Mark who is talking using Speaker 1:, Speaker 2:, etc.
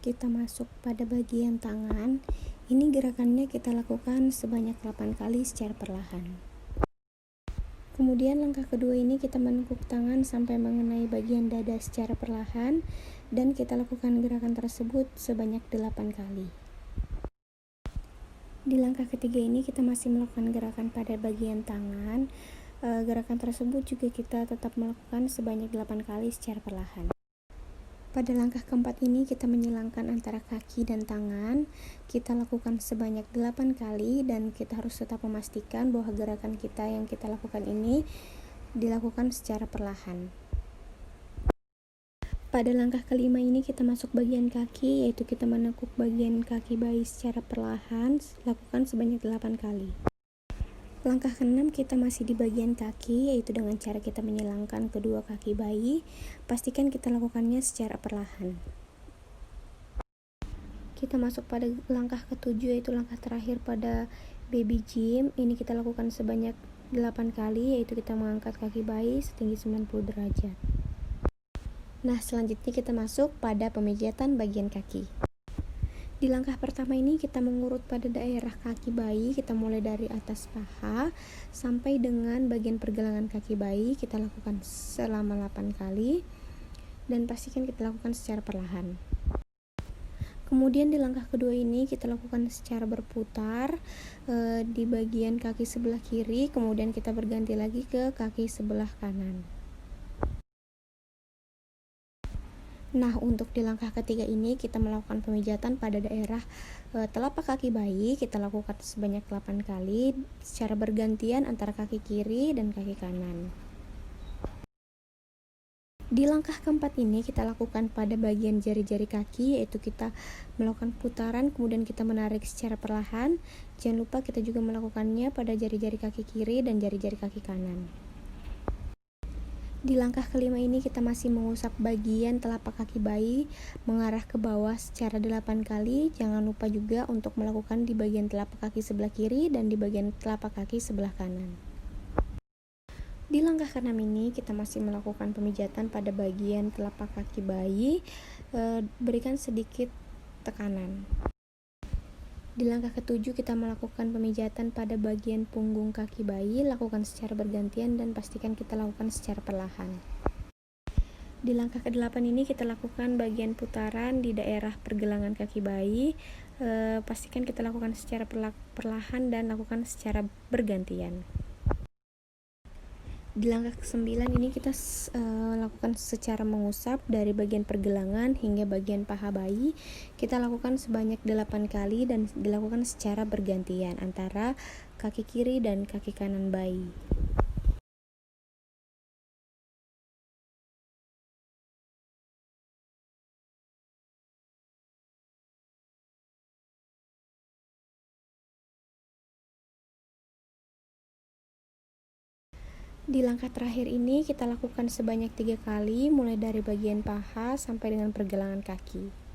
Speaker 1: kita masuk pada bagian tangan. Ini gerakannya kita lakukan sebanyak 8 kali secara perlahan. Kemudian langkah kedua ini kita menekuk tangan sampai mengenai bagian dada secara perlahan, dan kita lakukan gerakan tersebut sebanyak 8 kali. Di langkah ketiga ini kita masih melakukan gerakan pada bagian tangan. Gerakan tersebut juga kita tetap melakukan sebanyak 8 kali secara perlahan. Pada langkah keempat ini kita menyilangkan antara kaki dan tangan. Kita lakukan sebanyak 8 kali, dan kita harus tetap memastikan bahwa gerakan kita yang kita lakukan ini dilakukan secara perlahan. Pada langkah kelima ini kita masuk bagian kaki, yaitu kita menekuk bagian kaki bayi secara perlahan, lakukan sebanyak 8 kali. Langkah keenam kita masih di bagian kaki, yaitu dengan cara kita menyilangkan kedua kaki bayi. Pastikan kita lakukannya secara perlahan. Kita masuk pada langkah ketujuh, yaitu langkah terakhir pada baby gym. Ini kita lakukan sebanyak 8 kali, yaitu kita mengangkat kaki bayi setinggi 90 derajat. Nah, selanjutnya kita masuk pada pemijatan bagian kaki. Di langkah pertama ini kita mengurut pada daerah kaki bayi. Kita mulai dari atas paha sampai dengan bagian pergelangan kaki bayi. Kita lakukan selama 8 kali, dan pastikan kita lakukan secara perlahan. Kemudian di langkah kedua ini kita lakukan secara berputar di bagian kaki sebelah kiri, kemudian kita berganti lagi ke kaki sebelah kanan. Nah, untuk di langkah ketiga ini kita melakukan pemijatan pada daerah telapak kaki bayi. Kita lakukan sebanyak 8 kali secara bergantian antara kaki kiri dan kaki kanan. Di langkah keempat ini kita lakukan pada bagian jari-jari kaki, yaitu kita melakukan putaran kemudian kita menarik secara perlahan. Jangan lupa kita juga melakukannya pada jari-jari kaki kiri dan jari-jari kaki kanan. Di langkah kelima ini kita masih mengusap bagian telapak kaki bayi mengarah ke bawah secara 8 kali. Jangan lupa juga untuk melakukan di bagian telapak kaki sebelah kiri dan di bagian telapak kaki sebelah kanan. Di langkah keenam ini kita masih melakukan pemijatan pada bagian telapak kaki bayi. Berikan sedikit tekanan. Di langkah ketujuh kita melakukan pemijatan pada bagian punggung kaki bayi. Lakukan secara bergantian dan pastikan kita lakukan secara perlahan. Di langkah ke-8 ini kita lakukan bagian putaran di daerah pergelangan kaki bayi. Pastikan kita lakukan secara perlahan dan lakukan secara bergantian. Di langkah ke-9 ini kita lakukan secara mengusap dari bagian pergelangan hingga bagian paha bayi. Kita lakukan sebanyak 8 kali dan dilakukan secara bergantian antara kaki kiri dan kaki kanan bayi. Di langkah terakhir ini kita lakukan sebanyak 3 kali, mulai dari bagian paha sampai dengan pergelangan kaki.